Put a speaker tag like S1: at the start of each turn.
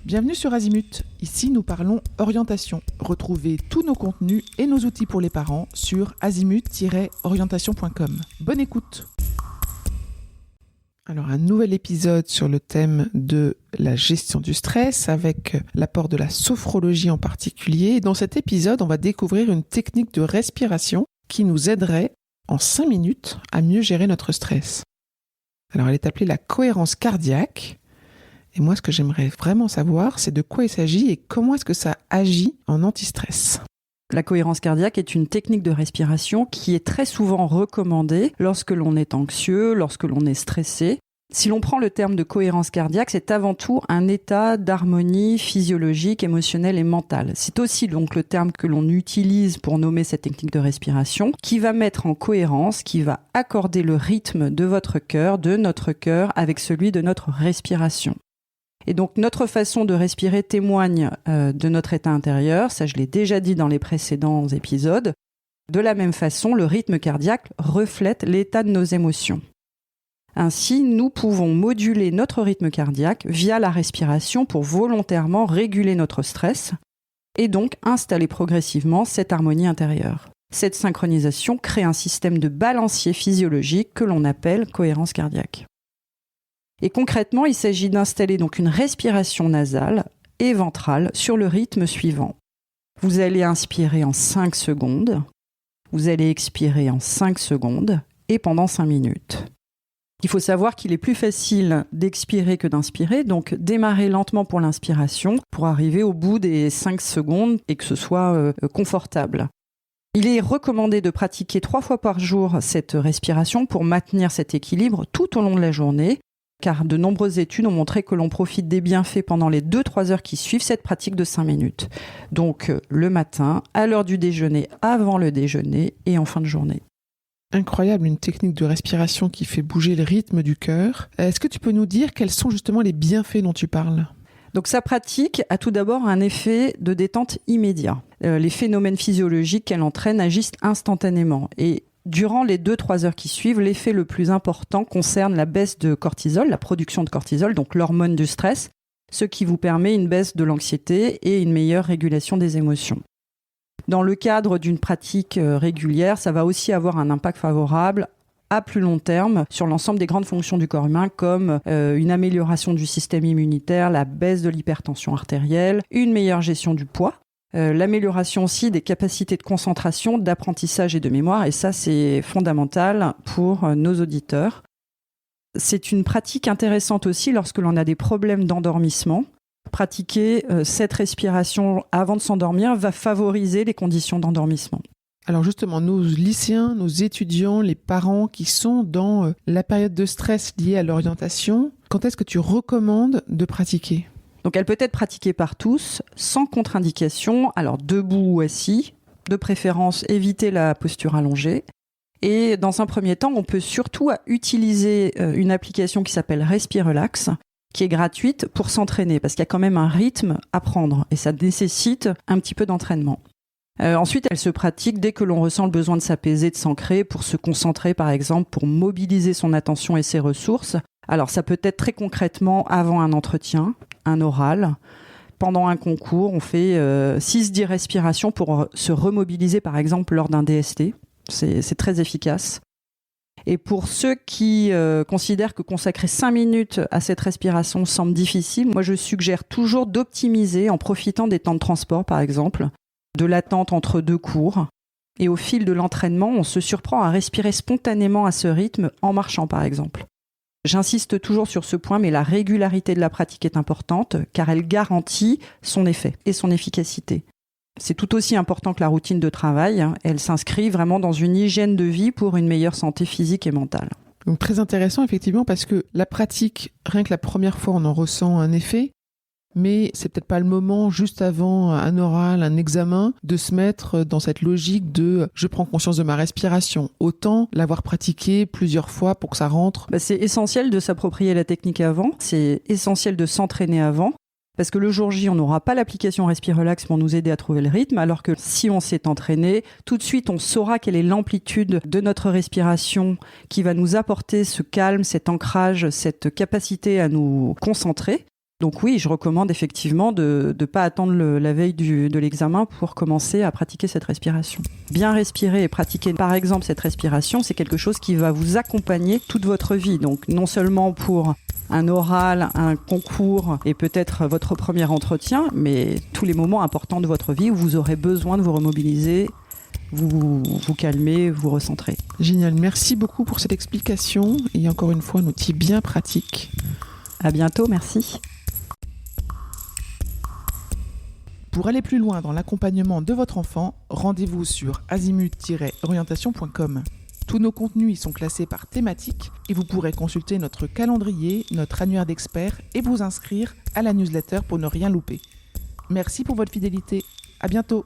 S1: Bienvenue sur Azimut. Ici, nous parlons orientation. Retrouvez tous nos contenus et nos outils pour les parents sur azimut-orientation.com. Bonne écoute. Alors, un nouvel épisode sur le thème de la gestion du stress avec l'apport de la sophrologie en particulier. Et dans cet épisode, on va découvrir une technique de respiration qui nous aiderait en 5 minutes à mieux gérer notre stress. Alors, elle est appelée la cohérence cardiaque. Et moi, ce que j'aimerais vraiment savoir, c'est de quoi il s'agit et comment est-ce que ça agit en anti-stress.
S2: La cohérence cardiaque est une technique de respiration qui est très souvent recommandée lorsque l'on est anxieux, lorsque l'on est stressé. Si l'on prend le terme de cohérence cardiaque, c'est avant tout un état d'harmonie physiologique, émotionnelle et mentale. C'est aussi donc le terme que l'on utilise pour nommer cette technique de respiration, qui va mettre en cohérence, qui va accorder le rythme de votre cœur, de notre cœur, avec celui de notre respiration. Et donc notre façon de respirer témoigne de notre état intérieur, ça je l'ai déjà dit dans les précédents épisodes. De la même façon, le rythme cardiaque reflète l'état de nos émotions. Ainsi, nous pouvons moduler notre rythme cardiaque via la respiration pour volontairement réguler notre stress et donc installer progressivement cette harmonie intérieure. Cette synchronisation crée un système de balancier physiologique que l'on appelle cohérence cardiaque. Et concrètement, il s'agit d'installer donc une respiration nasale et ventrale sur le rythme suivant. Vous allez inspirer en 5 secondes, vous allez expirer en 5 secondes et pendant 5 minutes. Il faut savoir qu'il est plus facile d'expirer que d'inspirer, donc démarrer lentement pour l'inspiration pour arriver au bout des 5 secondes et que ce soit confortable. Il est recommandé de pratiquer 3 fois par jour cette respiration pour maintenir cet équilibre tout au long de la journée, car de nombreuses études ont montré que l'on profite des bienfaits pendant les 2-3 heures qui suivent cette pratique de 5 minutes. Donc le matin, à l'heure du déjeuner, avant le déjeuner et en fin de journée.
S1: Incroyable, une technique de respiration qui fait bouger le rythme du cœur. Est-ce que tu peux nous dire quels sont justement les bienfaits dont tu parles ?
S2: Donc sa pratique a tout d'abord un effet de détente immédiat. Les phénomènes physiologiques qu'elle entraîne agissent instantanément et durant les 2-3 heures qui suivent, l'effet le plus important concerne la baisse de cortisol, la production de cortisol, donc l'hormone du stress, ce qui vous permet une baisse de l'anxiété et une meilleure régulation des émotions. Dans le cadre d'une pratique régulière, ça va aussi avoir un impact favorable à plus long terme sur l'ensemble des grandes fonctions du corps humain comme une amélioration du système immunitaire, la baisse de l'hypertension artérielle, une meilleure gestion du poids. L'amélioration aussi des capacités de concentration, d'apprentissage et de mémoire, et ça c'est fondamental pour nos auditeurs. C'est une pratique intéressante aussi lorsque l'on a des problèmes d'endormissement. Pratiquer cette respiration avant de s'endormir va favoriser les conditions d'endormissement.
S1: Alors justement, nos lycéens, nos étudiants, les parents qui sont dans la période de stress liée à l'orientation, quand est-ce que tu recommandes de pratiquer ?
S2: Donc elle peut être pratiquée par tous, sans contre-indication, alors debout ou assis, de préférence éviter la posture allongée. Et dans un premier temps, on peut surtout utiliser une application qui s'appelle Respirelax, qui est gratuite pour s'entraîner, parce qu'il y a quand même un rythme à prendre, et ça nécessite un petit peu d'entraînement. Ensuite, elle se pratique dès que l'on ressent le besoin de s'apaiser, de s'ancrer, pour se concentrer par exemple, pour mobiliser son attention et ses ressources. Alors ça peut être très concrètement avant un entretien, un oral. Pendant un concours, on fait 6-10 respirations pour se remobiliser par exemple lors d'un DST. C'est très efficace. Et pour ceux qui considèrent que consacrer 5 minutes à cette respiration semble difficile, moi je suggère toujours d'optimiser en profitant des temps de transport par exemple, de l'attente entre 2 cours. Et au fil de l'entraînement, on se surprend à respirer spontanément à ce rythme en marchant par exemple. J'insiste toujours sur ce point, mais la régularité de la pratique est importante car elle garantit son effet et son efficacité. C'est tout aussi important que la routine de travail. Elle s'inscrit vraiment dans une hygiène de vie pour une meilleure santé physique et mentale.
S1: Donc très intéressant effectivement parce que la pratique, rien que la première fois on en ressent un effet, mais c'est peut-être pas le moment juste avant un oral, un examen, de se mettre dans cette logique de je prends conscience de ma respiration. Autant l'avoir pratiqué plusieurs fois pour que ça rentre.
S2: C'est essentiel de s'approprier la technique avant, c'est essentiel de s'entraîner avant. Parce que le jour J, on n'aura pas l'application Respirelax pour nous aider à trouver le rythme, alors que si on s'est entraîné, tout de suite, on saura quelle est l'amplitude de notre respiration qui va nous apporter ce calme, cet ancrage, cette capacité à nous concentrer. Donc oui, je recommande effectivement de ne pas attendre la veille de l'examen pour commencer à pratiquer cette respiration. Bien respirer et pratiquer par exemple cette respiration, c'est quelque chose qui va vous accompagner toute votre vie. Donc non seulement pour un oral, un concours et peut-être votre premier entretien, mais tous les moments importants de votre vie où vous aurez besoin de vous remobiliser, vous calmer, vous recentrer.
S1: Génial, merci beaucoup pour cette explication et encore une fois un outil bien pratique.
S2: À bientôt, merci.
S1: Pour aller plus loin dans l'accompagnement de votre enfant, rendez-vous sur azimut-orientation.com. Tous nos contenus y sont classés par thématique et vous pourrez consulter notre calendrier, notre annuaire d'experts et vous inscrire à la newsletter pour ne rien louper. Merci pour votre fidélité. À bientôt.